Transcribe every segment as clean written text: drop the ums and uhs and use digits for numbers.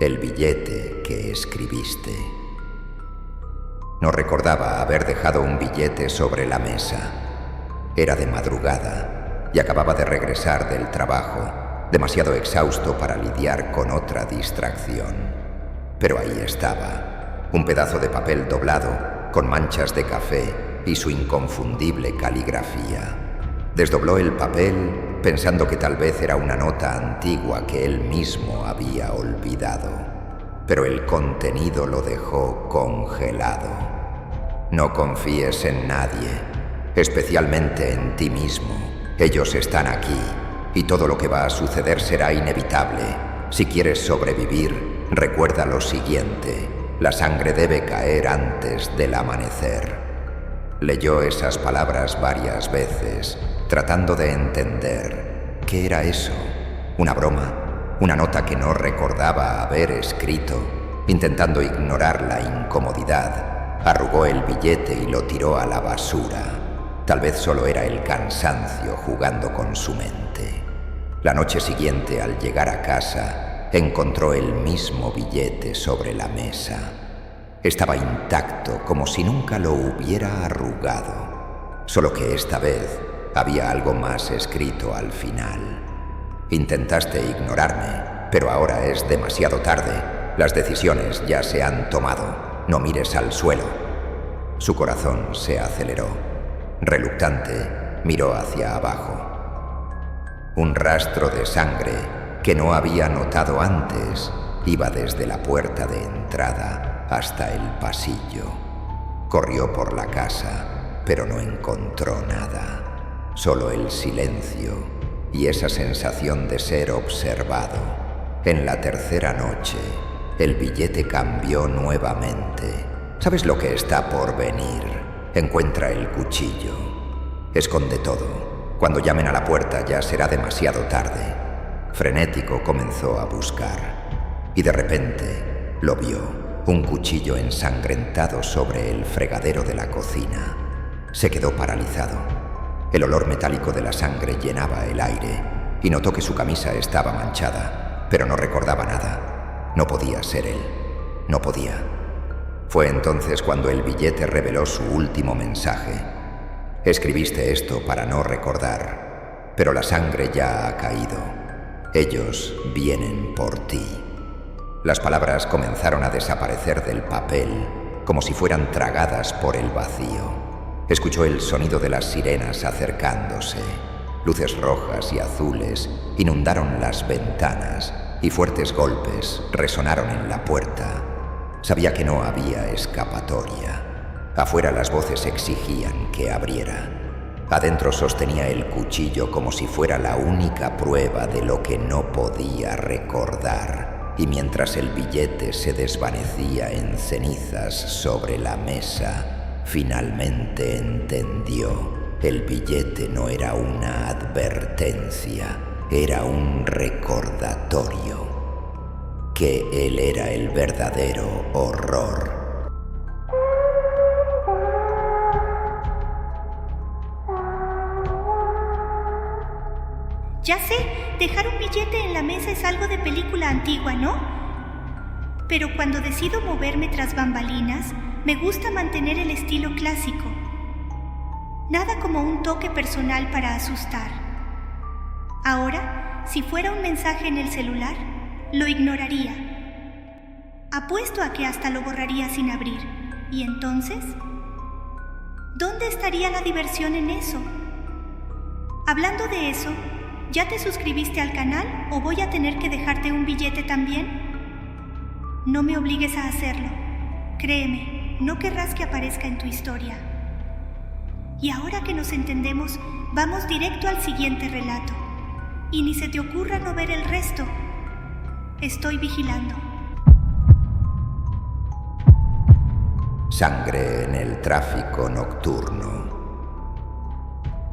el billete que escribiste. No recordaba haber dejado un billete sobre la mesa. Era de madrugada y acababa de regresar del trabajo, demasiado exhausto para lidiar con otra distracción. Pero ahí estaba, un pedazo de papel doblado, con manchas de café y su inconfundible caligrafía. Desdobló el papel pensando que tal vez era una nota antigua que él mismo había olvidado. Pero el contenido lo dejó congelado. No confíes en nadie, especialmente en ti mismo. Ellos están aquí y todo lo que va a suceder será inevitable. Si quieres sobrevivir, recuerda lo siguiente: la sangre debe caer antes del amanecer. Leyó esas palabras varias veces, tratando de entender qué era eso. ¿Una broma? ¿Una nota que no recordaba haber escrito? Intentando ignorar la incomodidad, arrugó el billete y lo tiró a la basura. Tal vez solo era el cansancio jugando con su mente. La noche siguiente, al llegar a casa, encontró el mismo billete sobre la mesa. Estaba intacto, como si nunca lo hubiera arrugado. Solo que esta vez había algo más escrito al final. Intentaste ignorarme, pero ahora es demasiado tarde. Las decisiones ya se han tomado. No mires al suelo. Su corazón se aceleró. Reluctante, miró hacia abajo. Un rastro de sangre que no había notado antes iba desde la puerta de entrada hasta el pasillo. Corrió por la casa, pero no encontró nada. Solo el silencio y esa sensación de ser observado. En la tercera noche, el billete cambió nuevamente. ¿Sabes lo que está por venir? Encuentra el cuchillo. Esconde todo. Cuando llamen a la puerta ya será demasiado tarde. Frenético comenzó a buscar. Y de repente lo vio. Un cuchillo ensangrentado sobre el fregadero de la cocina. Se quedó paralizado. El olor metálico de la sangre llenaba el aire y notó que su camisa estaba manchada, pero no recordaba nada. No podía ser él. No podía. Fue entonces cuando el billete reveló su último mensaje. Escribiste esto para no recordar, pero la sangre ya ha caído. Ellos vienen por ti. Las palabras comenzaron a desaparecer del papel, como si fueran tragadas por el vacío. Escuchó el sonido de las sirenas acercándose. Luces rojas y azules inundaron las ventanas y fuertes golpes resonaron en la puerta. Sabía que no había escapatoria. Afuera las voces exigían que abriera. Adentro sostenía el cuchillo como si fuera la única prueba de lo que no podía recordar. Y mientras el billete se desvanecía en cenizas sobre la mesa, finalmente entendió. El billete no era una advertencia, era un recordatorio. Que él era el verdadero horror. Ya sé, dejar un billete en la mesa es algo de película antigua, ¿no? Pero cuando decido moverme tras bambalinas, me gusta mantener el estilo clásico. Nada como un toque personal para asustar. Ahora, si fuera un mensaje en el celular, lo ignoraría. Apuesto a que hasta lo borraría sin abrir. ¿Y entonces? ¿Dónde estaría la diversión en eso? Hablando de eso, ¿ya te suscribiste al canal o voy a tener que dejarte un billete también? No me obligues a hacerlo. Créeme, no querrás que aparezca en tu historia. Y ahora que nos entendemos, vamos directo al siguiente relato. Y ni se te ocurra no ver el resto. Estoy vigilando. Sangre en el tráfico nocturno.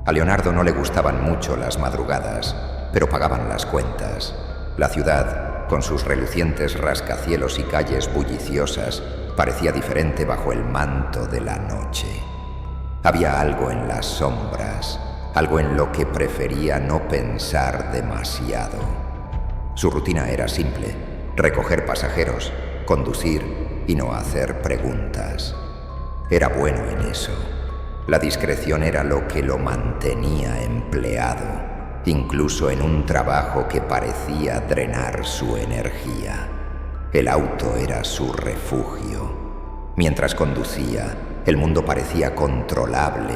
A Leonardo no le gustaban mucho las madrugadas, pero pagaban las cuentas. La ciudad, con sus relucientes rascacielos y calles bulliciosas, parecía diferente bajo el manto de la noche. Había algo en las sombras, algo en lo que prefería no pensar demasiado. Su rutina era simple: recoger pasajeros, conducir y no hacer preguntas. Era bueno en eso. La discreción era lo que lo mantenía empleado, incluso en un trabajo que parecía drenar su energía. El auto era su refugio. Mientras conducía, el mundo parecía controlable,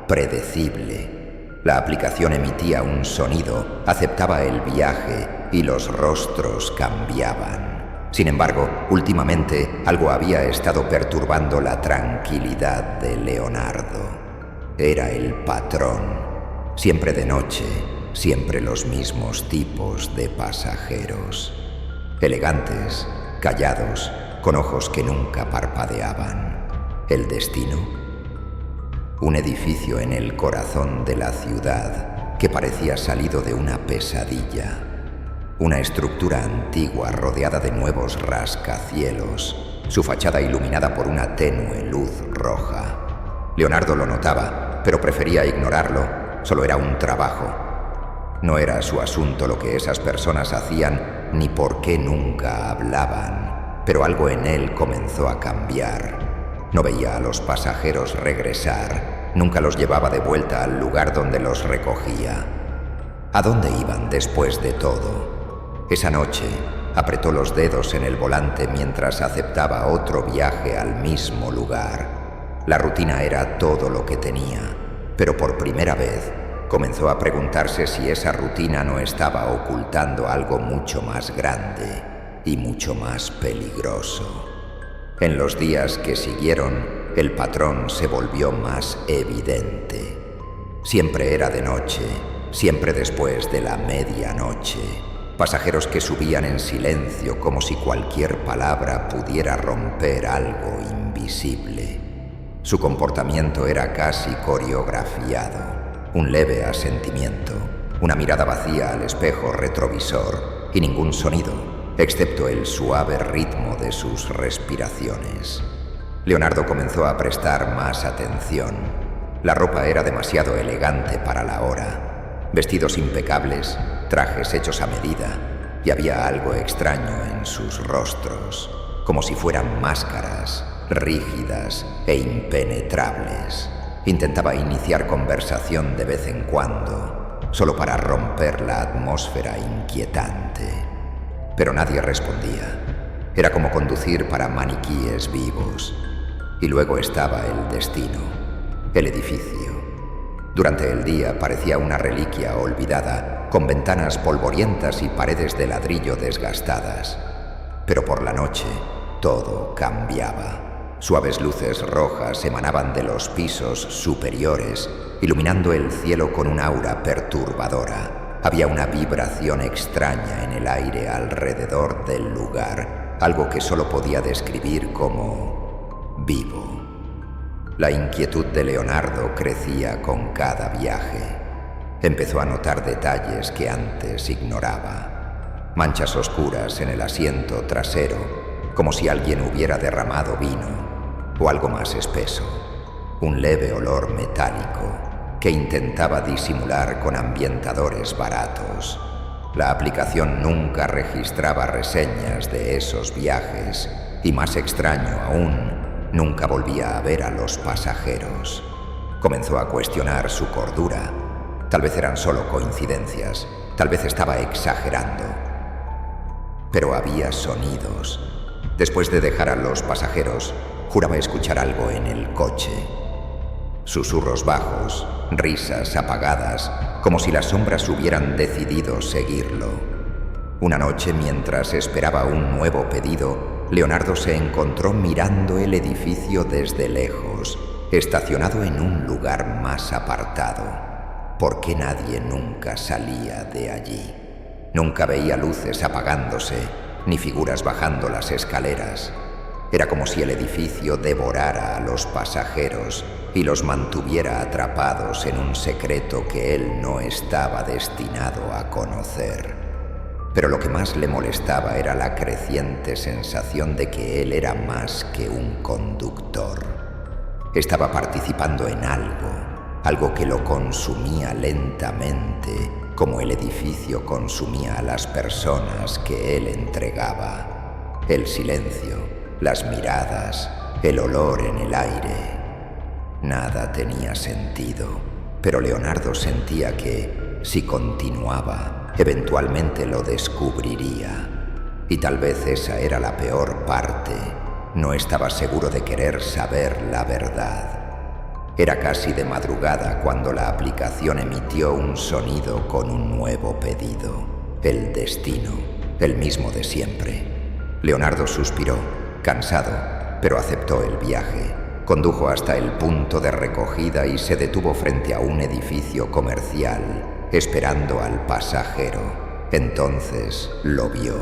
predecible. La aplicación emitía un sonido, aceptaba el viaje y los rostros cambiaban. Sin embargo, últimamente algo había estado perturbando la tranquilidad de Leonardo. Era el patrón. Siempre de noche, siempre los mismos tipos de pasajeros. Elegantes, callados, con ojos que nunca parpadeaban. ¿El destino? Un edificio en el corazón de la ciudad que parecía salido de una pesadilla. Una estructura antigua rodeada de nuevos rascacielos, su fachada iluminada por una tenue luz roja. Leonardo lo notaba, pero prefería ignorarlo. Solo era un trabajo. No era su asunto lo que esas personas hacían, ni por qué nunca hablaban, pero algo en él comenzó a cambiar. No veía a los pasajeros regresar, nunca los llevaba de vuelta al lugar donde los recogía. ¿A dónde iban después de todo? Esa noche apretó los dedos en el volante mientras aceptaba otro viaje al mismo lugar. La rutina era todo lo que tenía, pero por primera vez comenzó a preguntarse si esa rutina no estaba ocultando algo mucho más grande y mucho más peligroso. En los días que siguieron, el patrón se volvió más evidente. Siempre era de noche, siempre después de la medianoche. Pasajeros que subían en silencio como si cualquier palabra pudiera romper algo invisible. Su comportamiento era casi coreografiado. Un leve asentimiento, una mirada vacía al espejo retrovisor y ningún sonido, excepto el suave ritmo de sus respiraciones. Leonardo comenzó a prestar más atención. La ropa era demasiado elegante para la hora. Vestidos impecables, trajes hechos a medida, y había algo extraño en sus rostros, como si fueran máscaras, rígidas e impenetrables. Intentaba iniciar conversación de vez en cuando, solo para romper la atmósfera inquietante. Pero nadie respondía. Era como conducir para maniquíes vivos. Y luego estaba el destino, el edificio. Durante el día parecía una reliquia olvidada, con ventanas polvorientas y paredes de ladrillo desgastadas. Pero por la noche, todo cambiaba. Suaves luces rojas emanaban de los pisos superiores, iluminando el cielo con un aura perturbadora. Había una vibración extraña en el aire alrededor del lugar, algo que solo podía describir como vivo. La inquietud de Leonardo crecía con cada viaje. Empezó a notar detalles que antes ignoraba. Manchas oscuras en el asiento trasero, como si alguien hubiera derramado vino, o algo más espeso, un leve olor metálico que intentaba disimular con ambientadores baratos. La aplicación nunca registraba reseñas de esos viajes y, más extraño aún, nunca volvía a ver a los pasajeros. Comenzó a cuestionar su cordura. Tal vez eran solo coincidencias, tal vez estaba exagerando. Pero había sonidos. Después de dejar a los pasajeros, juraba escuchar algo en el coche. Susurros bajos, risas apagadas, como si las sombras hubieran decidido seguirlo. Una noche, mientras esperaba un nuevo pedido, Leonardo se encontró mirando el edificio desde lejos, estacionado en un lugar más apartado. ¿Por qué nadie nunca salía de allí? Nunca veía luces apagándose, ni figuras bajando las escaleras. Era como si el edificio devorara a los pasajeros y los mantuviera atrapados en un secreto que él no estaba destinado a conocer. Pero lo que más le molestaba era la creciente sensación de que él era más que un conductor. Estaba participando en algo que lo consumía lentamente, como el edificio consumía a las personas que él entregaba. El silencio, las miradas, el olor en el aire. Nada tenía sentido, pero Leonardo sentía que, si continuaba, eventualmente lo descubriría. Y tal vez esa era la peor parte. No estaba seguro de querer saber la verdad. Era casi de madrugada cuando la aplicación emitió un sonido con un nuevo pedido. El destino, el mismo de siempre. Leonardo suspiró, cansado, pero aceptó el viaje. Condujo hasta el punto de recogida y se detuvo frente a un edificio comercial, esperando al pasajero. Entonces lo vio.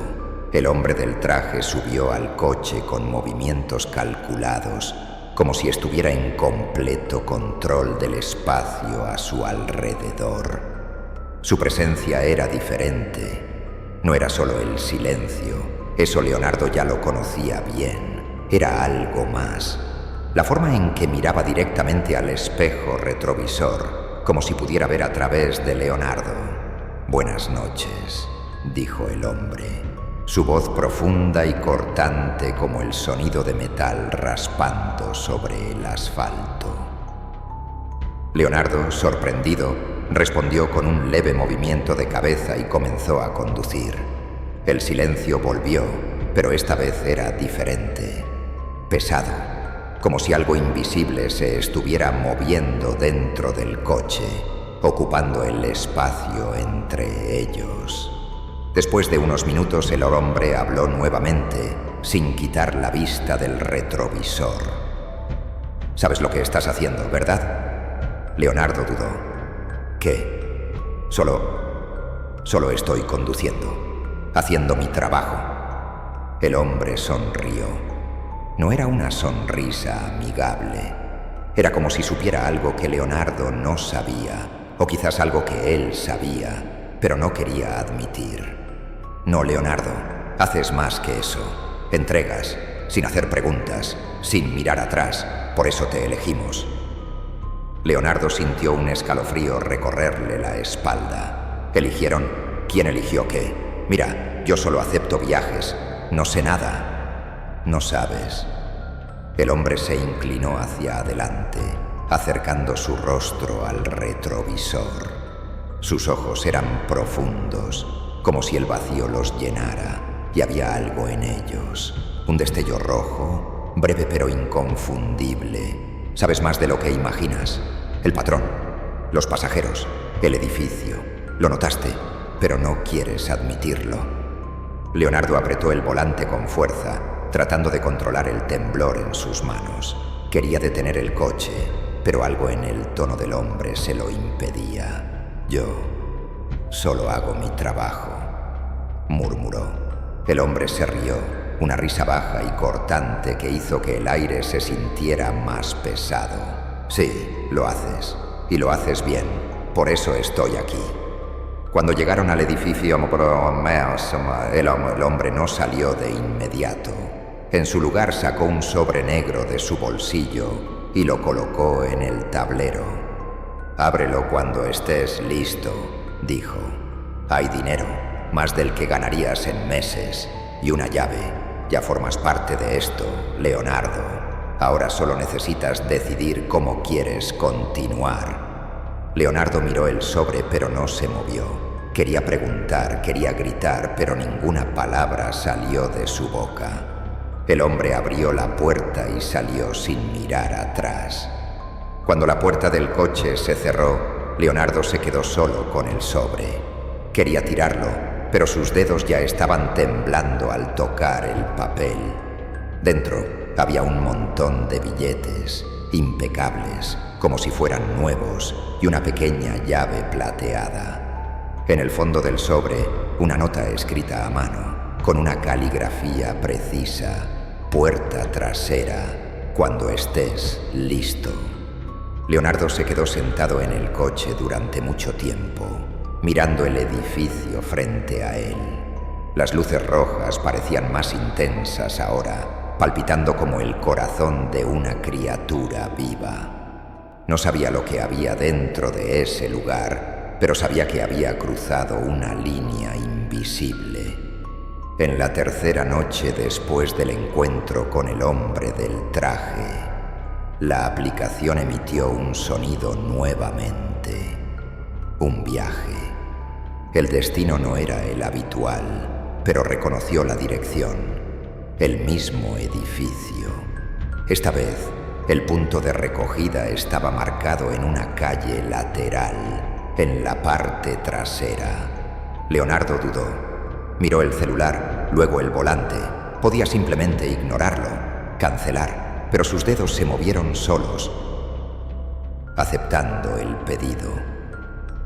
El hombre del traje subió al coche con movimientos calculados, como si estuviera en completo control del espacio a su alrededor. Su presencia era diferente. No era solo el silencio, eso Leonardo ya lo conocía bien. Era algo más. La forma en que miraba directamente al espejo retrovisor, como si pudiera ver a través de Leonardo. «Buenas noches», dijo el hombre. Su voz profunda y cortante como el sonido de metal raspando sobre el asfalto. Leonardo, sorprendido, respondió con un leve movimiento de cabeza y comenzó a conducir. El silencio volvió, pero esta vez era diferente. Pesado, como si algo invisible se estuviera moviendo dentro del coche, ocupando el espacio entre ellos. Después de unos minutos el hombre habló nuevamente, sin quitar la vista del retrovisor. «Sabes lo que estás haciendo, ¿verdad?» Leonardo dudó. «¿Qué?» Solo estoy conduciendo, haciendo mi trabajo». El hombre sonrió. No era una sonrisa amigable. Era como si supiera algo que Leonardo no sabía, o quizás algo que él sabía, pero no quería admitir. «No, Leonardo, haces más que eso. Entregas, sin hacer preguntas, sin mirar atrás. Por eso te elegimos». Leonardo sintió un escalofrío recorrerle la espalda. ¿Eligieron? ¿Quién eligió qué? «Mira, yo solo acepto viajes. No sé nada». «No sabes». El hombre se inclinó hacia adelante, acercando su rostro al retrovisor. Sus ojos eran profundos, como si el vacío los llenara, y había algo en ellos. Un destello rojo, breve pero inconfundible. ¿Sabes más de lo que imaginas? El patrón, los pasajeros, el edificio. Lo notaste, pero no quieres admitirlo. Leonardo apretó el volante con fuerza, tratando de controlar el temblor en sus manos. Quería detener el coche, pero algo en el tono del hombre se lo impedía. «Yo solo hago mi trabajo», murmuró. El hombre se rió, una risa baja y cortante que hizo que el aire se sintiera más pesado. «Sí, lo haces, y lo haces bien, por eso estoy aquí». Cuando llegaron al edificio, el hombre no salió de inmediato. En su lugar sacó un sobre negro de su bolsillo y lo colocó en el tablero. «Ábrelo cuando estés listo», dijo. «Hay dinero, más del que ganarías en meses, y una llave. Ya formas parte de esto, Leonardo. Ahora solo necesitas decidir cómo quieres continuar». Leonardo miró el sobre, pero no se movió. Quería preguntar, quería gritar, pero ninguna palabra salió de su boca. El hombre abrió la puerta y salió sin mirar atrás. Cuando la puerta del coche se cerró, Leonardo se quedó solo con el sobre. Quería tirarlo, pero sus dedos ya estaban temblando al tocar el papel. Dentro había un montón de billetes, impecables, como si fueran nuevos, y una pequeña llave plateada. En el fondo del sobre, una nota escrita a mano, con una caligrafía precisa: «Puerta trasera, cuando estés listo». Leonardo se quedó sentado en el coche durante mucho tiempo, mirando el edificio frente a él. Las luces rojas parecían más intensas ahora, palpitando como el corazón de una criatura viva. No sabía lo que había dentro de ese lugar, pero sabía que había cruzado una línea invisible. En la tercera noche después del encuentro con el hombre del traje, la aplicación emitió un sonido nuevamente. Un viaje. El destino no era el habitual, pero reconoció la dirección. El mismo edificio. Esta vez, el punto de recogida estaba marcado en una calle lateral, en la parte trasera. Leonardo dudó. Miró el celular, luego el volante. Podía simplemente ignorarlo, cancelar, pero sus dedos se movieron solos, aceptando el pedido.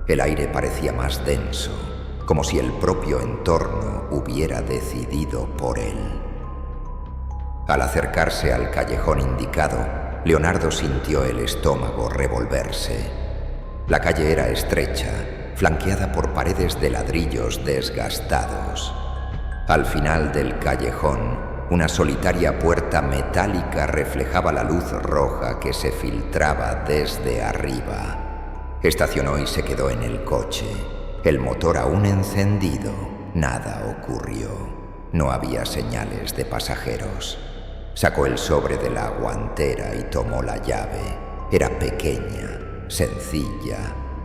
El aire parecía más denso, como si el propio entorno hubiera decidido por él. Al acercarse al callejón indicado, Leonardo sintió el estómago revolverse. La calle era estrecha, flanqueada por paredes de ladrillos desgastados. Al final del callejón, una solitaria puerta metálica reflejaba la luz roja que se filtraba desde arriba. Estacionó y se quedó en el coche. El motor aún encendido. Nada ocurrió. No había señales de pasajeros. Sacó el sobre de la guantera y tomó la llave. Era pequeña, sencilla,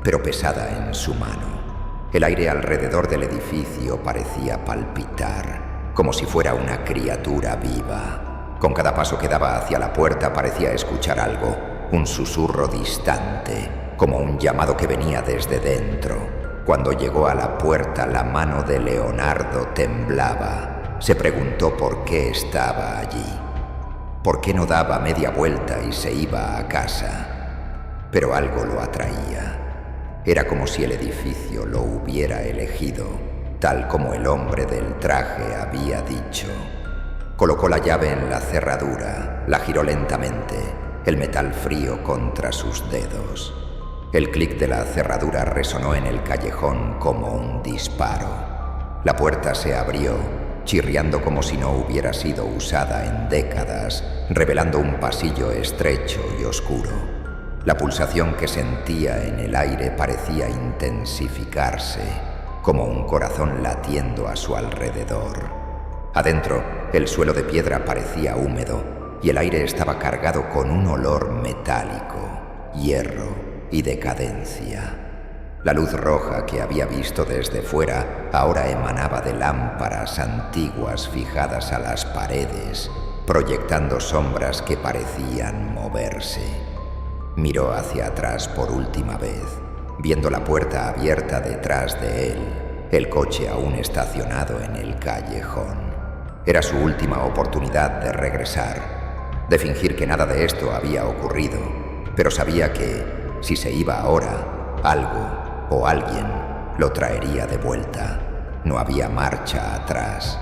pero pesada en su mano. El aire alrededor del edificio parecía palpitar, como si fuera una criatura viva. Con cada paso que daba hacia la puerta parecía escuchar algo, un susurro distante, como un llamado que venía desde dentro. Cuando llegó a la puerta, la mano de Leonardo temblaba. Se preguntó por qué estaba allí. ¿Por qué no daba media vuelta y se iba a casa? Pero algo lo atraía. Era como si el edificio lo hubiera elegido, tal como el hombre del traje había dicho. Colocó la llave en la cerradura, la giró lentamente, el metal frío contra sus dedos. El clic de la cerradura resonó en el callejón como un disparo. La puerta se abrió, chirriando como si no hubiera sido usada en décadas, revelando un pasillo estrecho y oscuro. La pulsación que sentía en el aire parecía intensificarse, como un corazón latiendo a su alrededor. Adentro, el suelo de piedra parecía húmedo y el aire estaba cargado con un olor metálico, hierro y decadencia. La luz roja que había visto desde fuera ahora emanaba de lámparas antiguas fijadas a las paredes, proyectando sombras que parecían moverse. Miró hacia atrás por última vez, viendo la puerta abierta detrás de él, el coche aún estacionado en el callejón. Era su última oportunidad de regresar, de fingir que nada de esto había ocurrido, pero sabía que, si se iba ahora, algo o alguien lo traería de vuelta. No había marcha atrás.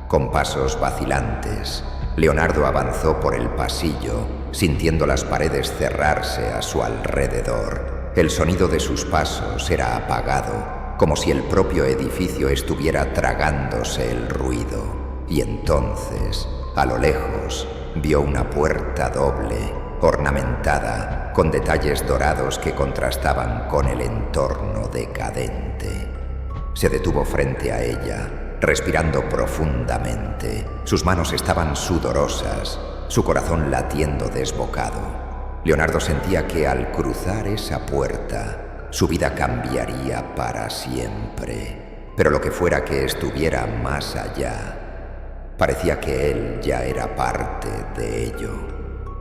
Con pasos vacilantes, Leonardo avanzó por el pasillo, sintiendo las paredes cerrarse a su alrededor. El sonido de sus pasos era apagado, como si el propio edificio estuviera tragándose el ruido. Y entonces, a lo lejos, vio una puerta doble, ornamentada, con detalles dorados que contrastaban con el entorno decadente. Se detuvo frente a ella, respirando profundamente. Sus manos estaban sudorosas, su corazón latiendo desbocado. Leonardo sentía que al cruzar esa puerta, su vida cambiaría para siempre. Pero lo que fuera que estuviera más allá, parecía que él ya era parte de ello.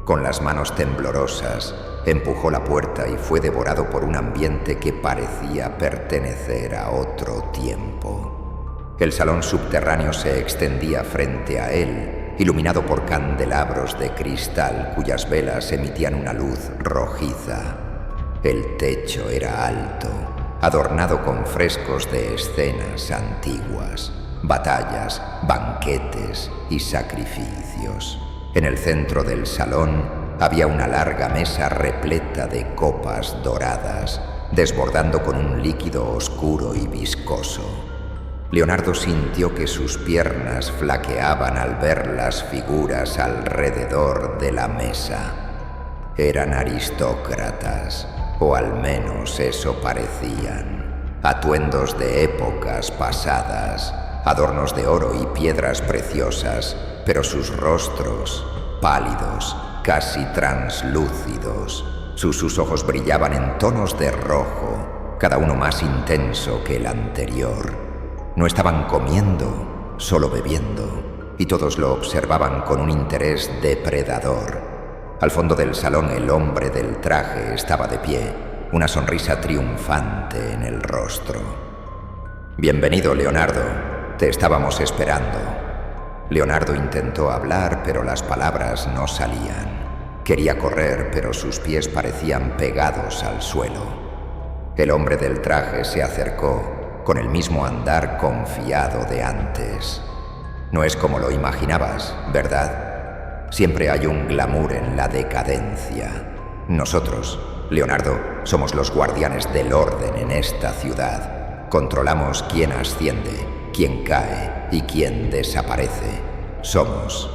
Con las manos temblorosas, empujó la puerta y fue devorado por un ambiente que parecía pertenecer a otro tiempo. El salón subterráneo se extendía frente a él, iluminado por candelabros de cristal cuyas velas emitían una luz rojiza. El techo era alto, adornado con frescos de escenas antiguas, batallas, banquetes y sacrificios. En el centro del salón había una larga mesa repleta de copas doradas, desbordando con un líquido oscuro y viscoso. Leonardo sintió que sus piernas flaqueaban al ver las figuras alrededor de la mesa. Eran aristócratas, o al menos eso parecían. atuendos de épocas pasadas, adornos de oro y piedras preciosas, pero sus rostros, pálidos, casi translúcidos. Sus ojos brillaban en tonos de rojo, cada uno más intenso que el anterior. No estaban comiendo, solo bebiendo, y todos lo observaban con un interés depredador. Al fondo del salón el hombre del traje estaba de pie, una sonrisa triunfante en el rostro. «Bienvenido, Leonardo. Te estábamos esperando». Leonardo intentó hablar, pero las palabras no salían. Quería correr, pero sus pies parecían pegados al suelo. El hombre del traje se acercó, con el mismo andar confiado de antes. «No es como lo imaginabas, ¿verdad? Siempre hay un glamour en la decadencia. Nosotros, Leonardo, somos los guardianes del orden en esta ciudad. Controlamos quién asciende, quién cae y quién desaparece. Somos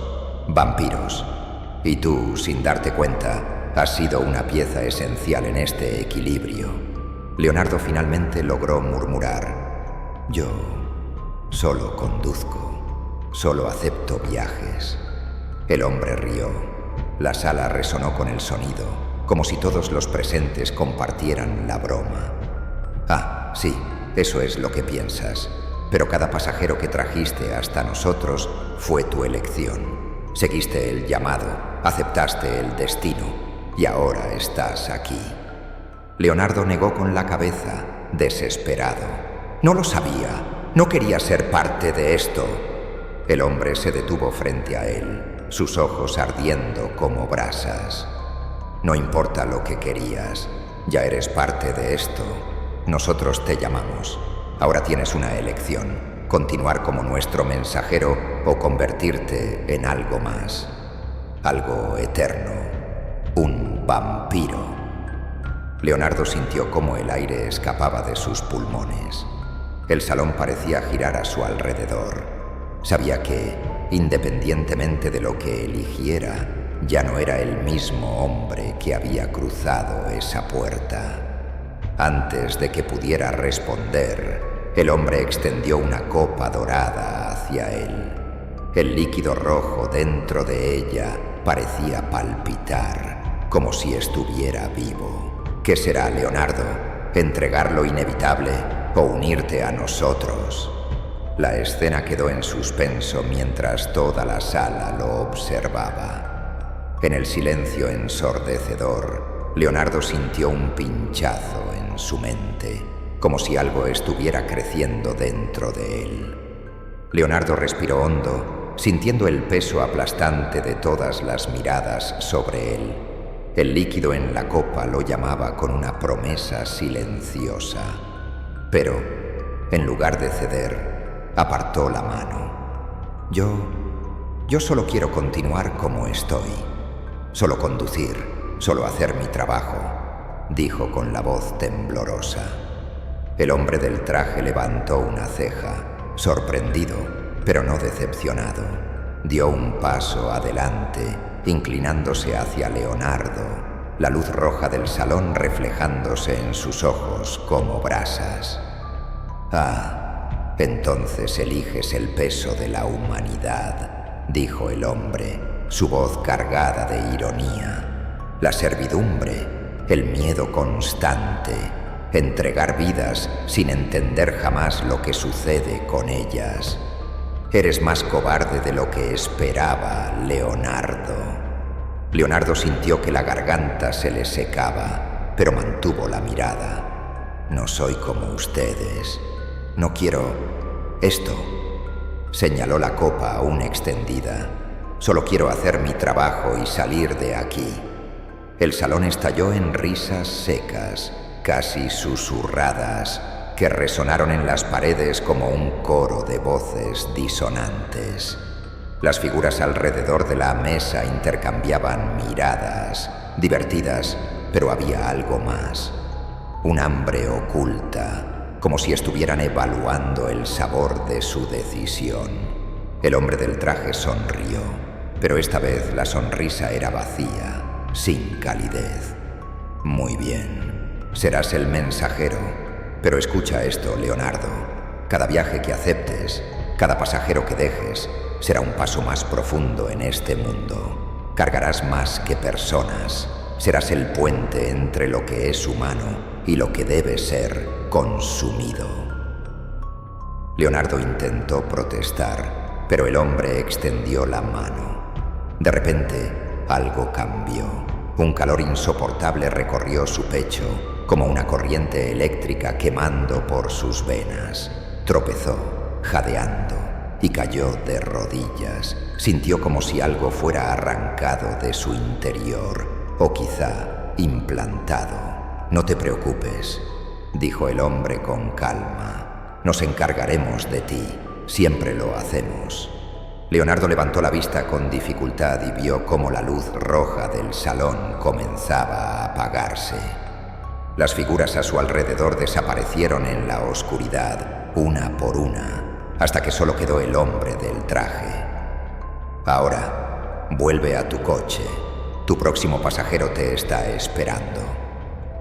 vampiros. Y tú, sin darte cuenta, has sido una pieza esencial en este equilibrio». Leonardo finalmente logró murmurar: «Yo solo conduzco, solo acepto viajes». El hombre rió. La sala resonó con el sonido, como si todos los presentes compartieran la broma. «Ah, sí, eso es lo que piensas. Pero cada pasajero que trajiste hasta nosotros fue tu elección. Seguiste el llamado, aceptaste el destino, y ahora estás aquí». Leonardo negó con la cabeza, desesperado. «No lo sabía, no quería ser parte de esto». El hombre se detuvo frente a él, sus ojos ardiendo como brasas. «No importa lo que querías, ya eres parte de esto. Nosotros te llamamos. Ahora tienes una elección: continuar como nuestro mensajero o convertirte en algo más, algo eterno, un vampiro». Leonardo sintió cómo el aire escapaba de sus pulmones. El salón parecía girar a su alrededor. Sabía que, independientemente de lo que eligiera, ya no era el mismo hombre que había cruzado esa puerta. Antes de que pudiera responder, el hombre extendió una copa dorada hacia él. El líquido rojo dentro de ella parecía palpitar, como si estuviera vivo. ¿Qué será, Leonardo? ¿Entregar lo inevitable o unirte a nosotros? La escena quedó en suspenso mientras toda la sala lo observaba. En el silencio ensordecedor, Leonardo sintió un pinchazo en su mente, como si algo estuviera creciendo dentro de él. Leonardo respiró hondo, sintiendo el peso aplastante de todas las miradas sobre él. El líquido en la copa lo llamaba con una promesa silenciosa. Pero, en lugar de ceder, apartó la mano. Yo solo quiero continuar como estoy. Solo conducir, solo hacer mi trabajo», dijo con la voz temblorosa. El hombre del traje levantó una ceja, sorprendido, pero no decepcionado. Dio un paso adelante, inclinándose hacia Leonardo, la luz roja del salón reflejándose en sus ojos como brasas. «Ah, entonces eliges el peso de la humanidad», dijo el hombre, su voz cargada de ironía. «La servidumbre, el miedo constante, entregar vidas sin entender jamás lo que sucede con ellas. Eres más cobarde de lo que esperaba, Leonardo». Leonardo sintió que la garganta se le secaba, pero mantuvo la mirada. «No soy como ustedes. No quiero esto». Señaló la copa aún extendida. «Solo quiero hacer mi trabajo y salir de aquí». El salón estalló en risas secas, casi susurradas, que resonaron en las paredes como un coro de voces disonantes. Las figuras alrededor de la mesa intercambiaban miradas, divertidas, pero había algo más. Un hambre oculta, como si estuvieran evaluando el sabor de su decisión. El hombre del traje sonrió, pero esta vez la sonrisa era vacía, sin calidez. «Muy bien, serás el mensajero. Pero escucha esto, Leonardo. Cada viaje que aceptes, cada pasajero que dejes, será un paso más profundo en este mundo. Cargarás más que personas. Serás el puente entre lo que es humano y lo que debe ser consumido. Leonardo intentó protestar, pero el hombre extendió la mano. De repente, algo cambió. Un calor insoportable recorrió su pecho, como una corriente eléctrica quemando por sus venas. Tropezó, jadeando, y cayó de rodillas. Sintió como si algo fuera arrancado de su interior, o quizá implantado. «No te preocupes», dijo el hombre con calma. «Nos encargaremos de ti. Siempre lo hacemos». Leonardo levantó la vista con dificultad y vio cómo la luz roja del salón comenzaba a apagarse. Las figuras a su alrededor desaparecieron en la oscuridad, una por una, hasta que solo quedó el hombre del traje. «Ahora, vuelve a tu coche. Tu próximo pasajero te está esperando».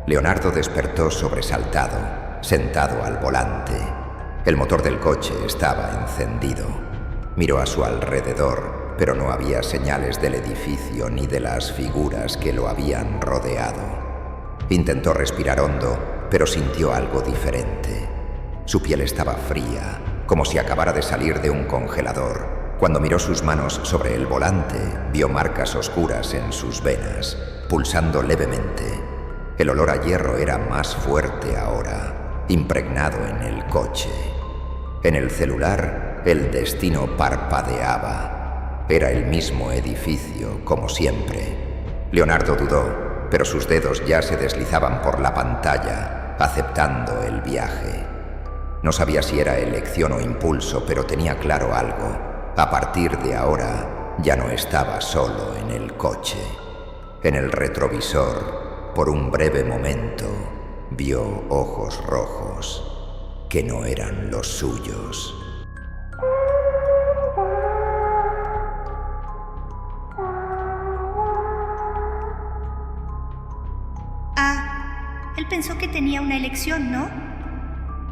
Leonardo despertó sobresaltado, sentado al volante. El motor del coche estaba encendido. Miró a su alrededor, pero no había señales del edificio ni de las figuras que lo habían rodeado. Intentó respirar hondo, pero sintió algo diferente. Su piel estaba fría, como si acabara de salir de un congelador. Cuando miró sus manos sobre el volante, vio marcas oscuras en sus venas, pulsando levemente. El olor a hierro era más fuerte ahora, impregnado en el coche. En el celular, el destino parpadeaba. Era el mismo edificio, como siempre. Leonardo dudó, pero sus dedos ya se deslizaban por la pantalla, aceptando el viaje. No sabía si era elección o impulso, pero tenía claro algo. A partir de ahora, ya no estaba solo en el coche. En el retrovisor, por un breve momento, vio ojos rojos, que no eran los suyos. Él pensó que tenía una elección, ¿no?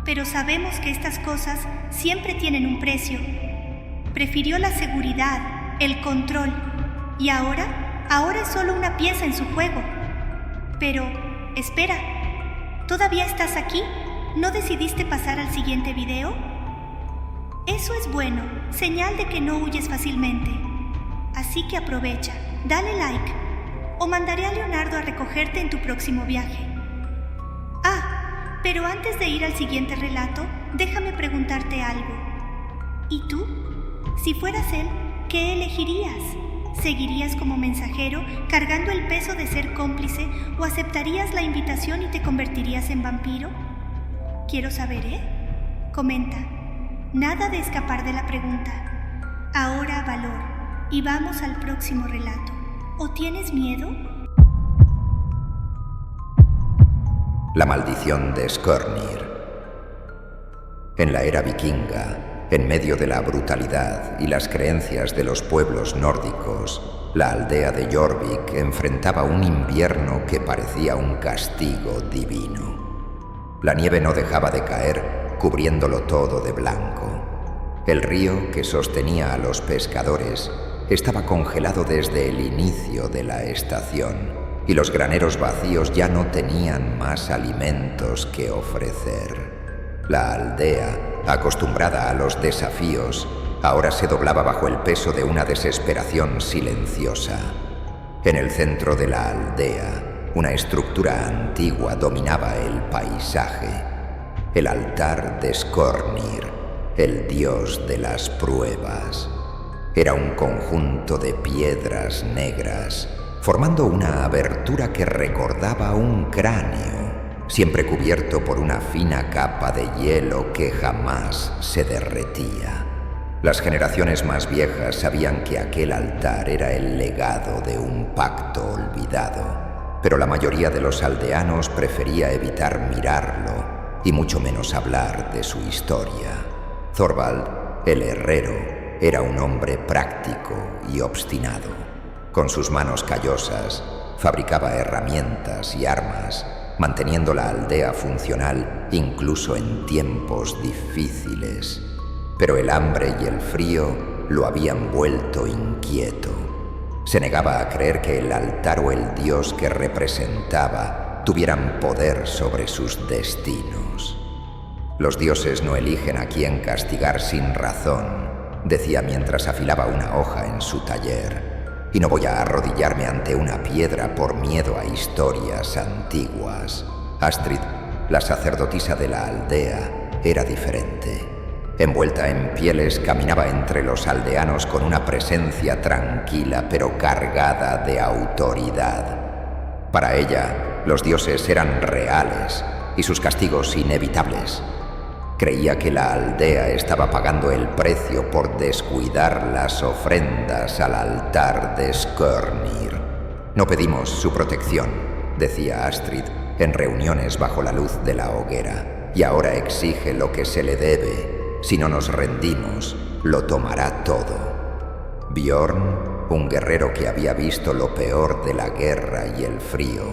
Pero sabemos que estas cosas siempre tienen un precio. Prefirió la seguridad, el control, y ahora es solo una pieza en su juego. Pero, espera, ¿todavía estás aquí? ¿No decidiste pasar al siguiente video? Eso es bueno, señal de que no huyes fácilmente. Así que aprovecha, dale like, o mandaré a Leonardo a recogerte en tu próximo viaje. Pero antes de ir al siguiente relato, déjame preguntarte algo. ¿Y tú? Si fueras él, ¿qué elegirías? ¿Seguirías como mensajero, cargando el peso de ser cómplice, o aceptarías la invitación y te convertirías en vampiro? Quiero saber, ¿eh? Comenta. Nada de escapar de la pregunta. Ahora valor, y vamos al próximo relato. ¿O tienes miedo? La maldición de Skirnir. En la era vikinga, en medio de la brutalidad y las creencias de los pueblos nórdicos, la aldea de Jorvik enfrentaba un invierno que parecía un castigo divino. La nieve no dejaba de caer, cubriéndolo todo de blanco. El río que sostenía a los pescadores estaba congelado desde el inicio de la estación, y los graneros vacíos ya no tenían más alimentos que ofrecer. La aldea, acostumbrada a los desafíos, ahora se doblaba bajo el peso de una desesperación silenciosa. En el centro de la aldea, una estructura antigua dominaba el paisaje. El altar de Skirnir, el dios de las pruebas. Era un conjunto de piedras negras, formando una abertura que recordaba un cráneo, siempre cubierto por una fina capa de hielo que jamás se derretía. Las generaciones más viejas sabían que aquel altar era el legado de un pacto olvidado, pero la mayoría de los aldeanos prefería evitar mirarlo y mucho menos hablar de su historia. Thorvald, el herrero, era un hombre práctico y obstinado. Con sus manos callosas, fabricaba herramientas y armas, manteniendo la aldea funcional incluso en tiempos difíciles. Pero el hambre y el frío lo habían vuelto inquieto. Se negaba a creer que el altar o el dios que representaba tuvieran poder sobre sus destinos. Los dioses no eligen a quién castigar sin razón, decía mientras afilaba una hoja en su taller, y no voy a arrodillarme ante una piedra por miedo a historias antiguas. Astrid, la sacerdotisa de la aldea, era diferente. Envuelta en pieles, caminaba entre los aldeanos con una presencia tranquila pero cargada de autoridad. Para ella, los dioses eran reales y sus castigos inevitables. Creía que la aldea estaba pagando el precio por descuidar las ofrendas al altar de Skirnir. No pedimos su protección, decía Astrid en reuniones bajo la luz de la hoguera, y ahora exige lo que se le debe. Si no nos rendimos, lo tomará todo. Bjorn, un guerrero que había visto lo peor de la guerra y el frío,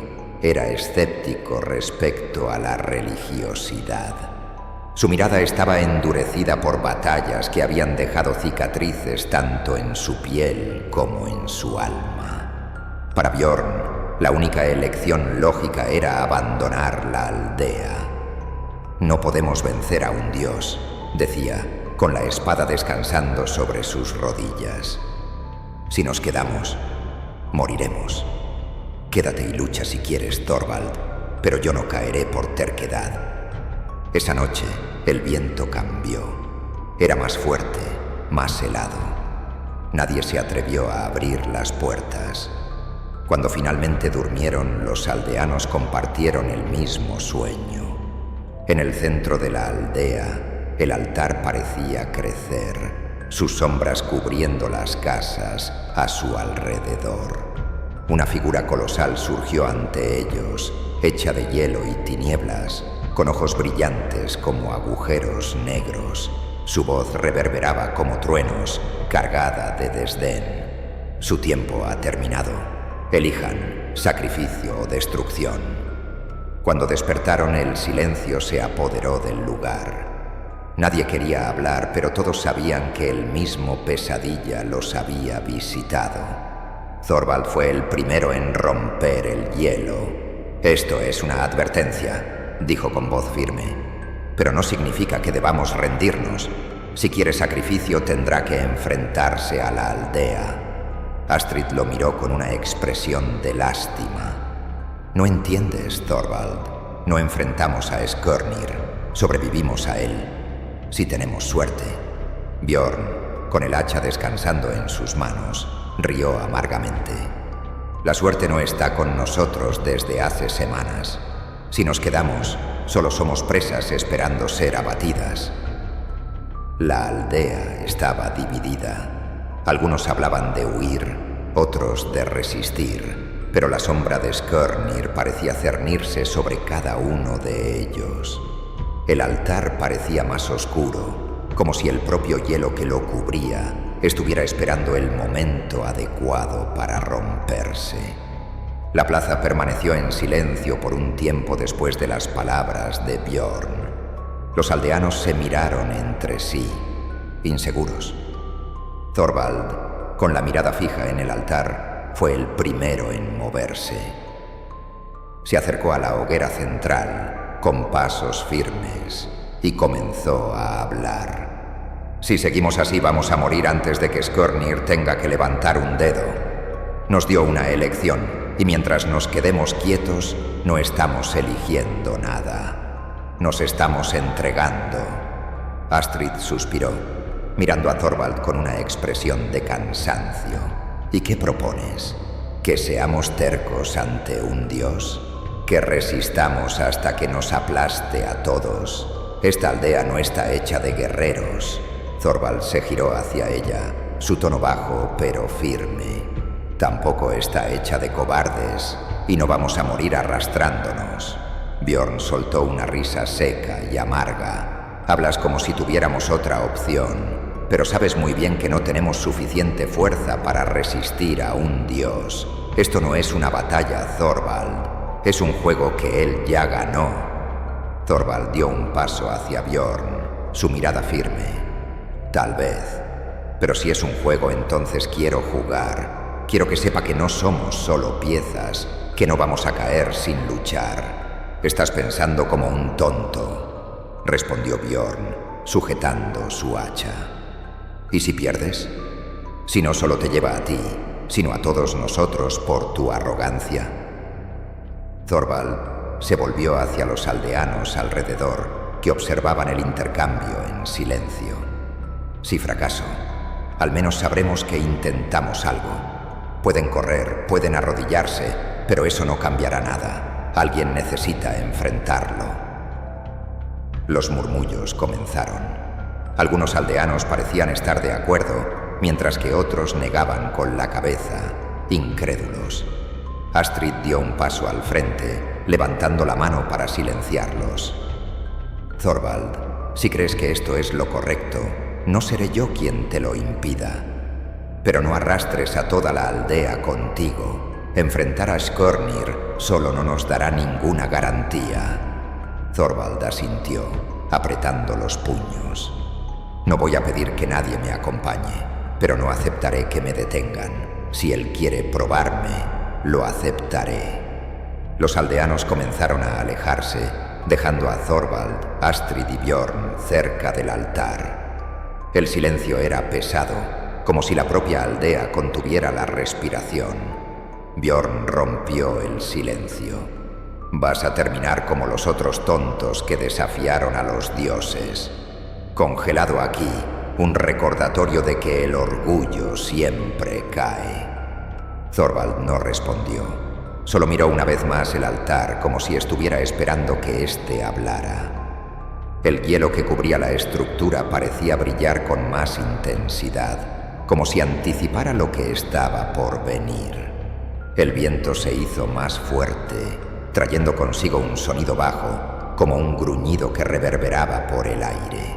era escéptico respecto a la religiosidad. Su mirada estaba endurecida por batallas que habían dejado cicatrices tanto en su piel como en su alma. Para Bjorn, la única elección lógica era abandonar la aldea. No podemos vencer a un dios, decía, con la espada descansando sobre sus rodillas. Si nos quedamos, moriremos. Quédate y lucha si quieres, Thorvald, pero yo no caeré por terquedad. Esa noche, el viento cambió. Era más fuerte, más helado. Nadie se atrevió a abrir las puertas. Cuando finalmente durmieron, los aldeanos compartieron el mismo sueño. En el centro de la aldea, el altar parecía crecer, sus sombras cubriendo las casas a su alrededor. Una figura colosal surgió ante ellos, hecha de hielo y tinieblas, con ojos brillantes como agujeros negros. Su voz reverberaba como truenos, cargada de desdén. Su tiempo ha terminado. Elijan sacrificio o destrucción. Cuando despertaron, el silencio se apoderó del lugar. Nadie quería hablar, pero todos sabían que el mismo pesadilla los había visitado. Thorvald fue el primero en romper el hielo. Esto es una advertencia, dijo con voz firme, pero no significa que debamos rendirnos. Si quiere sacrificio, tendrá que enfrentarse a la aldea. Astrid lo miró con una expresión de lástima. No entiendes, Thorvald. No enfrentamos a Skirnir, sobrevivimos a él. Si tenemos suerte. Bjorn, con el hacha descansando en sus manos, rió amargamente. La suerte no está con nosotros desde hace semanas. Si nos quedamos, solo somos presas esperando ser abatidas. La aldea estaba dividida. Algunos hablaban de huir, otros de resistir, pero la sombra de Skirnir parecía cernirse sobre cada uno de ellos. El altar parecía más oscuro, como si el propio hielo que lo cubría estuviera esperando el momento adecuado para romperse. La plaza permaneció en silencio por un tiempo después de las palabras de Bjorn. Los aldeanos se miraron entre sí, inseguros. Thorvald, con la mirada fija en el altar, fue el primero en moverse. Se acercó a la hoguera central con pasos firmes y comenzó a hablar. Si seguimos así, vamos a morir antes de que Skirnir tenga que levantar un dedo. Nos dio una elección, y mientras nos quedemos quietos, no estamos eligiendo nada. Nos estamos entregando. Astrid suspiró, mirando a Thorvald con una expresión de cansancio. ¿Y qué propones? ¿Que seamos tercos ante un dios? ¿Que resistamos hasta que nos aplaste a todos? Esta aldea no está hecha de guerreros. Thorvald se giró hacia ella, su tono bajo pero firme. Tampoco está hecha de cobardes, y no vamos a morir arrastrándonos. Bjorn soltó una risa seca y amarga. Hablas como si tuviéramos otra opción, pero sabes muy bien que no tenemos suficiente fuerza para resistir a un dios. Esto no es una batalla, Thorvald. Es un juego que él ya ganó. Thorvald dio un paso hacia Bjorn, su mirada firme. Tal vez. Pero si es un juego, entonces quiero jugar. Quiero que sepa que no somos solo piezas, que no vamos a caer sin luchar. Estás pensando como un tonto, respondió Bjorn, sujetando su hacha. ¿Y si pierdes? Si no solo te lleva a ti, sino a todos nosotros por tu arrogancia. Thorvald se volvió hacia los aldeanos alrededor, que observaban el intercambio en silencio. Si fracaso, al menos sabremos que intentamos algo. Pueden correr, pueden arrodillarse, pero eso no cambiará nada. Alguien necesita enfrentarlo. Los murmullos comenzaron. Algunos aldeanos parecían estar de acuerdo, mientras que otros negaban con la cabeza, incrédulos. Astrid dio un paso al frente, levantando la mano para silenciarlos. Thorvald, si crees que esto es lo correcto, no seré yo quien te lo impida. Pero no arrastres a toda la aldea contigo. Enfrentar a Skirnir solo no nos dará ninguna garantía. Thorvald asintió, apretando los puños. No voy a pedir que nadie me acompañe, pero no aceptaré que me detengan. Si él quiere probarme, lo aceptaré. Los aldeanos comenzaron a alejarse, dejando a Thorvald, Astrid y Bjorn cerca del altar. El silencio era pesado, como si la propia aldea contuviera la respiración. Bjorn rompió el silencio. Vas a terminar como los otros tontos que desafiaron a los dioses. Congelado aquí, un recordatorio de que el orgullo siempre cae. Thorvald no respondió. Solo miró una vez más el altar, como si estuviera esperando que éste hablara. El hielo que cubría la estructura parecía brillar con más intensidad, como si anticipara lo que estaba por venir. El viento se hizo más fuerte, trayendo consigo un sonido bajo, como un gruñido que reverberaba por el aire.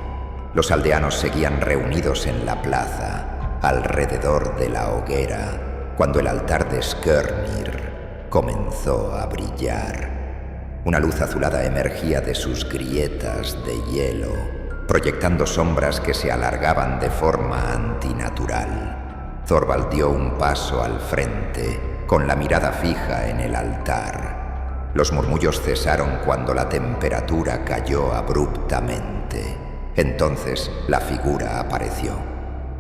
Los aldeanos seguían reunidos en la plaza, alrededor de la hoguera, cuando el altar de Skirnir comenzó a brillar. Una luz azulada emergía de sus grietas de hielo, proyectando sombras que se alargaban de forma antinatural. Thorvald dio un paso al frente, con la mirada fija en el altar. Los murmullos cesaron cuando la temperatura cayó abruptamente. Entonces la figura apareció.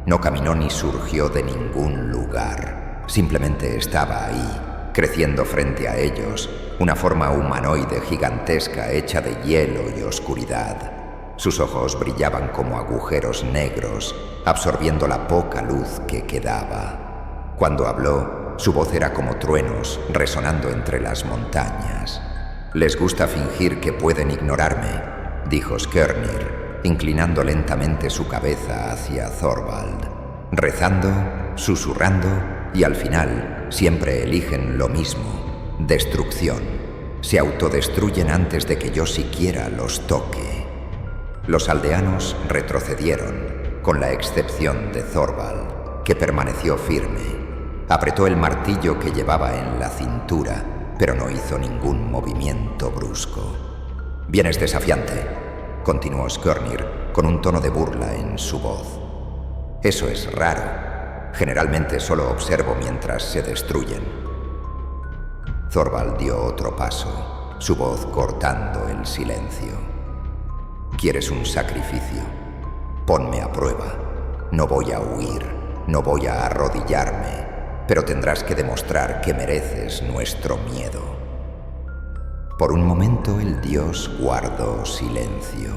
No caminó ni surgió de ningún lugar. Simplemente estaba ahí, creciendo frente a ellos, una forma humanoide gigantesca hecha de hielo y oscuridad. Sus ojos brillaban como agujeros negros, absorbiendo la poca luz que quedaba. Cuando habló, su voz era como truenos resonando entre las montañas. «Les gusta fingir que pueden ignorarme», dijo Skirnir, inclinando lentamente su cabeza hacia Thorvald. Rezando, susurrando y al final siempre eligen lo mismo: destrucción. Se autodestruyen antes de que yo siquiera los toque. Los aldeanos retrocedieron, con la excepción de Thorvald, que permaneció firme. Apretó el martillo que llevaba en la cintura, pero no hizo ningún movimiento brusco. «Vienes desafiante», continuó Skirnir, con un tono de burla en su voz. «Eso es raro. Generalmente solo observo mientras se destruyen». Thorvald dio otro paso, su voz cortando el silencio. «¿Quieres un sacrificio? Ponme a prueba. No voy a huir, no voy a arrodillarme, pero tendrás que demostrar que mereces nuestro miedo». Por un momento el dios guardó silencio.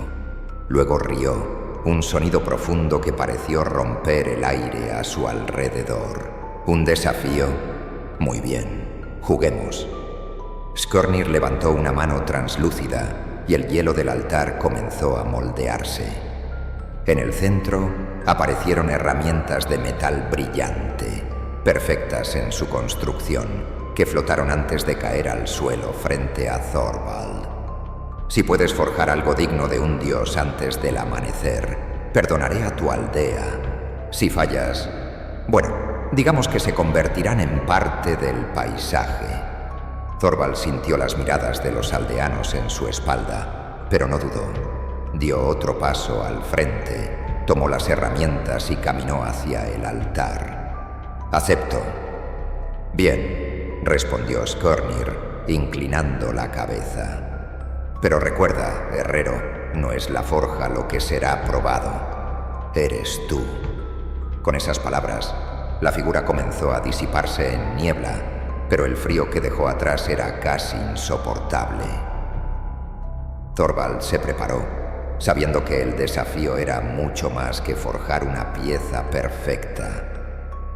Luego rió, un sonido profundo que pareció romper el aire a su alrededor. ¿Un desafío? Muy bien, juguemos. Skirnir levantó una mano translúcida y el hielo del altar comenzó a moldearse. En el centro aparecieron herramientas de metal brillante, perfectas en su construcción, que flotaron antes de caer al suelo frente a Thorvald. Si puedes forjar algo digno de un dios antes del amanecer, perdonaré a tu aldea. Si fallas, bueno, digamos que se convertirán en parte del paisaje. Thorvald sintió las miradas de los aldeanos en su espalda, pero no dudó. Dio otro paso al frente, tomó las herramientas y caminó hacia el altar. «Acepto». «Bien», respondió Skirnir, inclinando la cabeza. «Pero recuerda, herrero, no es la forja lo que será probado. Eres tú». Con esas palabras, la figura comenzó a disiparse en niebla, pero el frío que dejó atrás era casi insoportable. Thorvald se preparó, sabiendo que el desafío era mucho más que forjar una pieza perfecta.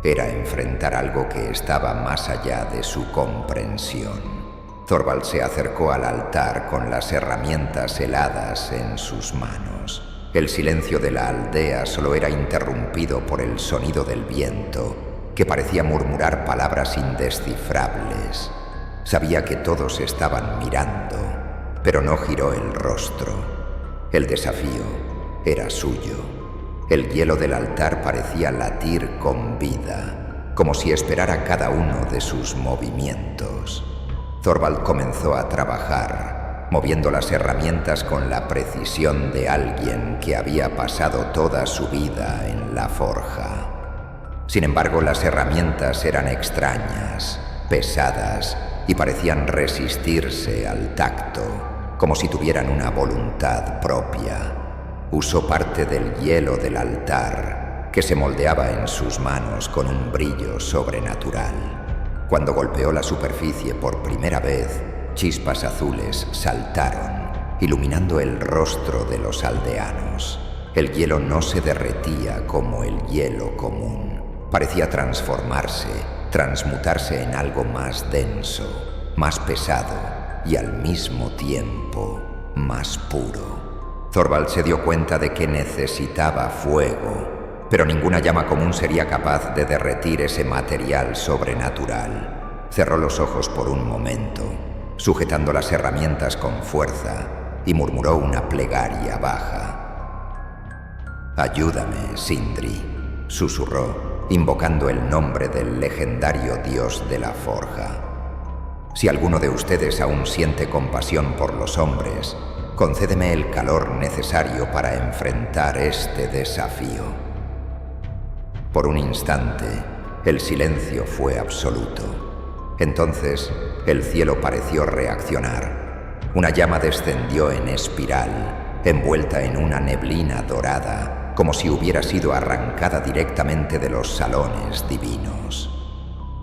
Era enfrentar algo que estaba más allá de su comprensión. Thorvald se acercó al altar con las herramientas heladas en sus manos. El silencio de la aldea solo era interrumpido por el sonido del viento, que parecía murmurar palabras indescifrables. Sabía que todos estaban mirando, pero no giró el rostro. El desafío era suyo. El hielo del altar parecía latir con vida, como si esperara cada uno de sus movimientos. Thorvald comenzó a trabajar, moviendo las herramientas con la precisión de alguien que había pasado toda su vida en la forja. Sin embargo, las herramientas eran extrañas, pesadas y parecían resistirse al tacto, como si tuvieran una voluntad propia. Usó parte del hielo del altar, que se moldeaba en sus manos con un brillo sobrenatural. Cuando golpeó la superficie por primera vez, chispas azules saltaron, iluminando el rostro de los aldeanos. El hielo no se derretía como el hielo común. Parecía transformarse, transmutarse en algo más denso, más pesado y al mismo tiempo más puro. Thorvald se dio cuenta de que necesitaba fuego, pero ninguna llama común sería capaz de derretir ese material sobrenatural. Cerró los ojos por un momento, sujetando las herramientas con fuerza, y murmuró una plegaria baja. «Ayúdame, Sindri», susurró, invocando el nombre del legendario dios de la forja. «Si alguno de ustedes aún siente compasión por los hombres, concédeme el calor necesario para enfrentar este desafío». Por un instante, el silencio fue absoluto. Entonces, el cielo pareció reaccionar. Una llama descendió en espiral, envuelta en una neblina dorada, como si hubiera sido arrancada directamente de los salones divinos.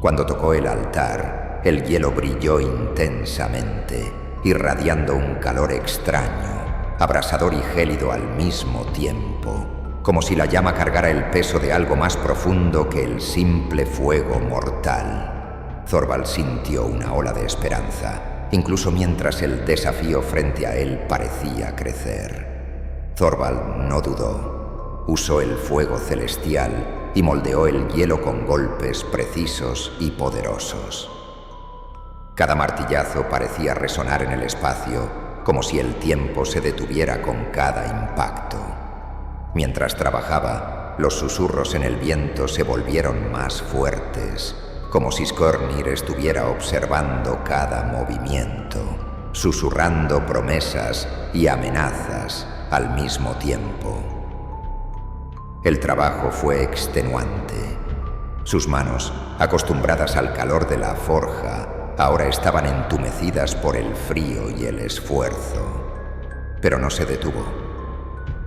Cuando tocó el altar, el hielo brilló intensamente, irradiando un calor extraño, abrasador y gélido al mismo tiempo, como si la llama cargara el peso de algo más profundo que el simple fuego mortal. Thorvald sintió una ola de esperanza, incluso mientras el desafío frente a él parecía crecer. Thorvald no dudó. Usó el fuego celestial y moldeó el hielo con golpes precisos y poderosos. Cada martillazo parecía resonar en el espacio, como si el tiempo se detuviera con cada impacto. Mientras trabajaba, los susurros en el viento se volvieron más fuertes, como si Skirnir estuviera observando cada movimiento, susurrando promesas y amenazas al mismo tiempo. El trabajo fue extenuante. Sus manos, acostumbradas al calor de la forja, ahora estaban entumecidas por el frío y el esfuerzo. Pero no se detuvo.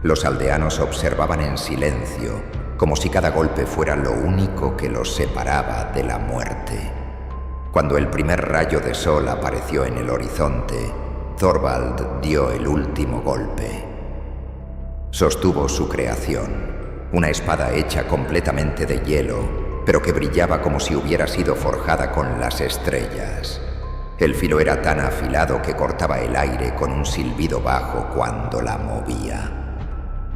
Los aldeanos observaban en silencio, como si cada golpe fuera lo único que los separaba de la muerte. Cuando el primer rayo de sol apareció en el horizonte, Thorvald dio el último golpe. Sostuvo su creación, una espada hecha completamente de hielo, pero que brillaba como si hubiera sido forjada con las estrellas. El filo era tan afilado que cortaba el aire con un silbido bajo cuando la movía.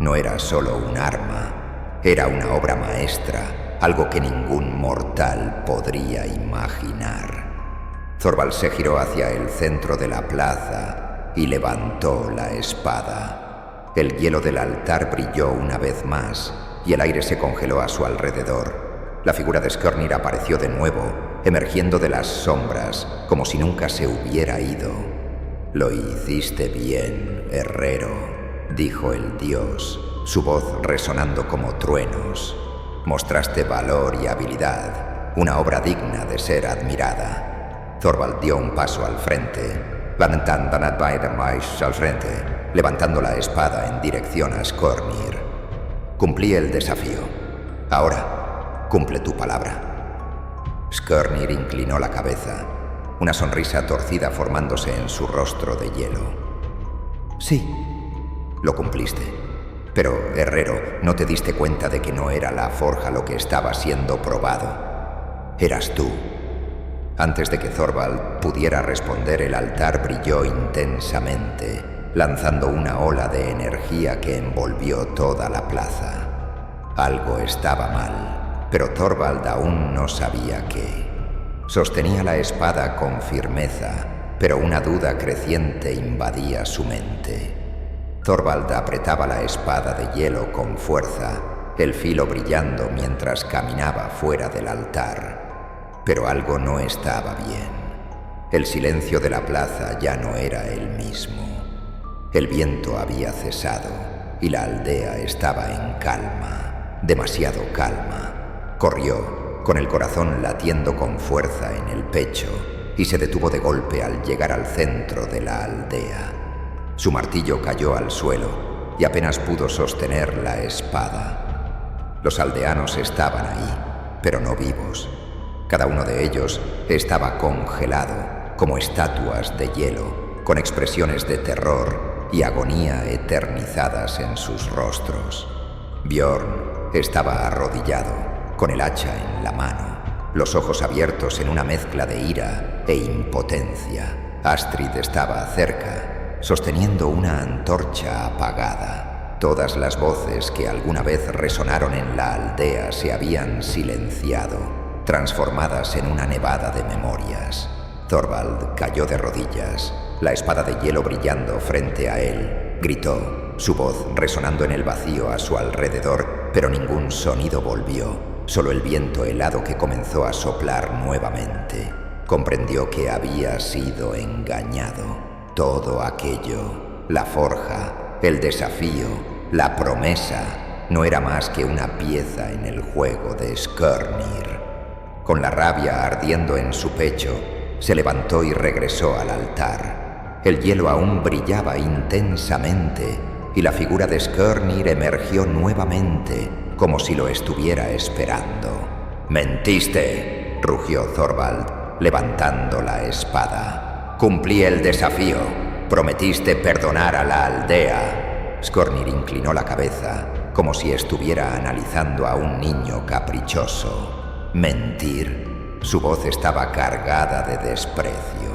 No era solo un arma, era una obra maestra, algo que ningún mortal podría imaginar. Thorvald se giró hacia el centro de la plaza y levantó la espada. El hielo del altar brilló una vez más y el aire se congeló a su alrededor. La figura de Skirnir apareció de nuevo, emergiendo de las sombras, como si nunca se hubiera ido. «Lo hiciste bien, herrero», dijo el dios, su voz resonando como truenos. «Mostraste valor y habilidad, una obra digna de ser admirada». Thorvald dio un paso al frente, al frente, levantando la espada en dirección a Skirnir. «Cumplí el desafío. Ahora, cumple tu palabra». Skirnir inclinó la cabeza, una sonrisa torcida formándose en su rostro de hielo. «Sí, lo cumpliste. Pero, herrero, no te diste cuenta de que no era la forja lo que estaba siendo probado. Eras tú». Antes de que Thorvald pudiera responder, el altar brilló intensamente, lanzando una ola de energía que envolvió toda la plaza. Algo estaba mal, pero Thorvald aún no sabía qué. Sostenía la espada con firmeza, pero una duda creciente invadía su mente. Thorvald apretaba la espada de hielo con fuerza, el filo brillando mientras caminaba fuera del altar. Pero algo no estaba bien. El silencio de la plaza ya no era el mismo. El viento había cesado y la aldea estaba en calma, demasiado calma. Corrió, con el corazón latiendo con fuerza en el pecho, y se detuvo de golpe al llegar al centro de la aldea. Su martillo cayó al suelo y apenas pudo sostener la espada. Los aldeanos estaban ahí, pero no vivos. Cada uno de ellos estaba congelado, como estatuas de hielo, con expresiones de terror y agonía eternizadas en sus rostros. Bjorn estaba arrodillado, con el hacha en la mano, los ojos abiertos en una mezcla de ira e impotencia. Astrid estaba cerca, sosteniendo una antorcha apagada. Todas las voces que alguna vez resonaron en la aldea se habían silenciado, transformadas en una nevada de memorias. Thorvald cayó de rodillas, la espada de hielo brillando frente a él. Gritó, su voz resonando en el vacío a su alrededor, pero ningún sonido volvió, solo el viento helado que comenzó a soplar nuevamente. Comprendió que había sido engañado. Todo aquello, la forja, el desafío, la promesa, no era más que una pieza en el juego de Skirnir. Con la rabia ardiendo en su pecho, se levantó y regresó al altar. El hielo aún brillaba intensamente y la figura de Skirnir emergió nuevamente, como si lo estuviera esperando. «Mentiste», rugió Thorvald, levantando la espada. «Cumplí el desafío. Prometiste perdonar a la aldea». Skirnir inclinó la cabeza, como si estuviera analizando a un niño caprichoso. «¿Mentir?» Su voz estaba cargada de desprecio.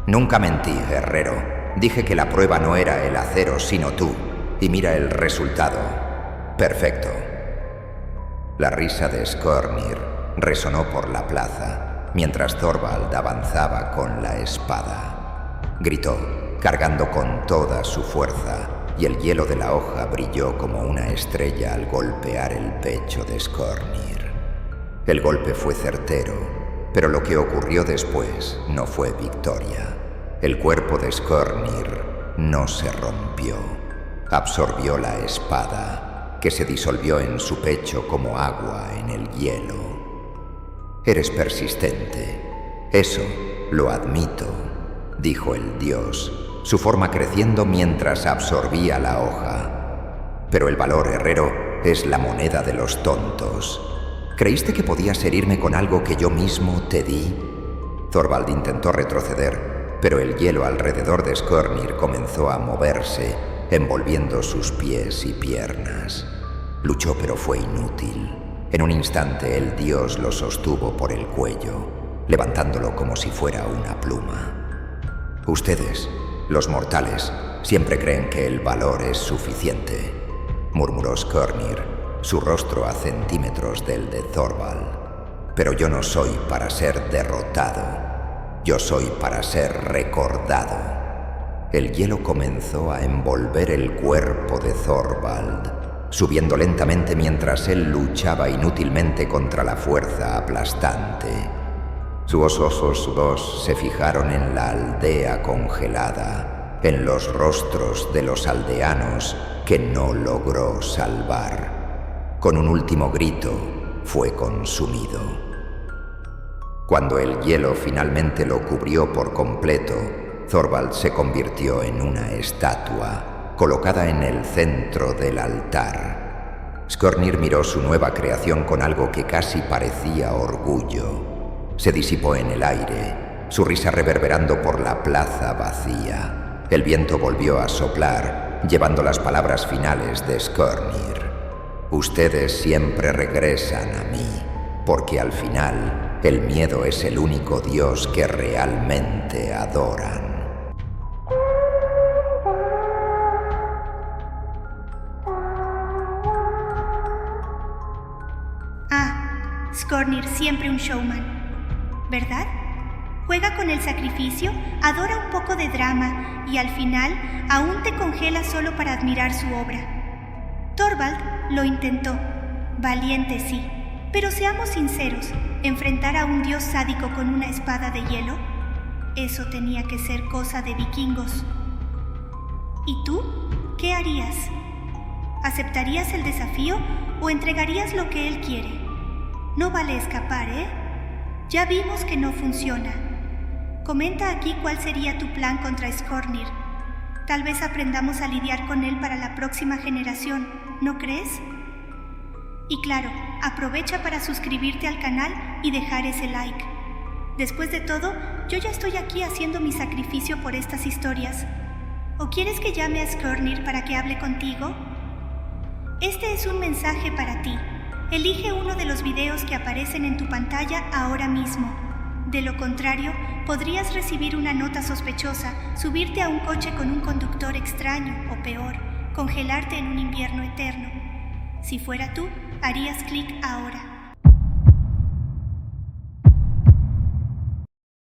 «Nunca mentí, guerrero. Dije que la prueba no era el acero, sino tú. Y mira el resultado. Perfecto». La risa de Skirnir resonó por la plaza, mientras Thorvald avanzaba con la espada. Gritó, cargando con toda su fuerza, y el hielo de la hoja brilló como una estrella al golpear el pecho de Skirnir. El golpe fue certero, pero lo que ocurrió después no fue victoria. El cuerpo de Skirnir no se rompió. Absorbió la espada, que se disolvió en su pecho como agua en el hielo. «Eres persistente. Eso lo admito», dijo el dios, su forma creciendo mientras absorbía la hoja. «Pero el valor, herrero, es la moneda de los tontos. ¿Creíste que podías herirme con algo que yo mismo te di?» Thorvald intentó retroceder, pero el hielo alrededor de Skirnir comenzó a moverse, envolviendo sus pies y piernas. Luchó, pero fue inútil. En un instante el dios lo sostuvo por el cuello, levantándolo como si fuera una pluma. «Ustedes, los mortales, siempre creen que el valor es suficiente», murmuró Skirnir, su rostro a centímetros del de Thorvald. «Pero yo no soy para ser derrotado. Yo soy para ser recordado». El hielo comenzó a envolver el cuerpo de Thorvald. subiendo lentamente mientras él luchaba inútilmente contra la fuerza aplastante. Sus ojos dos se fijaron en la aldea congelada, en los rostros de los aldeanos que no logró salvar. Con un último grito, fue consumido. Cuando el hielo finalmente lo cubrió por completo, Thorvald se convirtió en una estatua, colocada en el centro del altar. Skirnir miró su nueva creación con algo que casi parecía orgullo. Se disipó en el aire, su risa reverberando por la plaza vacía. El viento volvió a soplar, llevando las palabras finales de Skirnir. Ustedes siempre regresan a mí, porque al final el miedo es el único dios que realmente adoran. Skirnir siempre un showman, ¿verdad? Juega con el sacrificio, adora un poco de drama y al final aún te congela solo para admirar su obra. Thorvald lo intentó, valiente sí, pero seamos sinceros, enfrentar a un dios sádico con una espada de hielo, eso tenía que ser cosa de vikingos. ¿Y tú? ¿Qué harías? ¿Aceptarías el desafío o entregarías lo que él quiere? No vale escapar, ¿eh? Ya vimos que no funciona. Comenta aquí cuál sería tu plan contra Skirnir. Tal vez aprendamos a lidiar con él para la próxima generación, ¿no crees? Y claro, aprovecha para suscribirte al canal y dejar ese like. Después de todo, yo ya estoy aquí haciendo mi sacrificio por estas historias. ¿O quieres que llame a Skirnir para que hable contigo? Este es un mensaje para ti. Elige uno de los videos que aparecen en tu pantalla ahora mismo. De lo contrario, podrías recibir una nota sospechosa, subirte a un coche con un conductor extraño o peor, congelarte en un invierno eterno. Si fuera tú, harías clic ahora.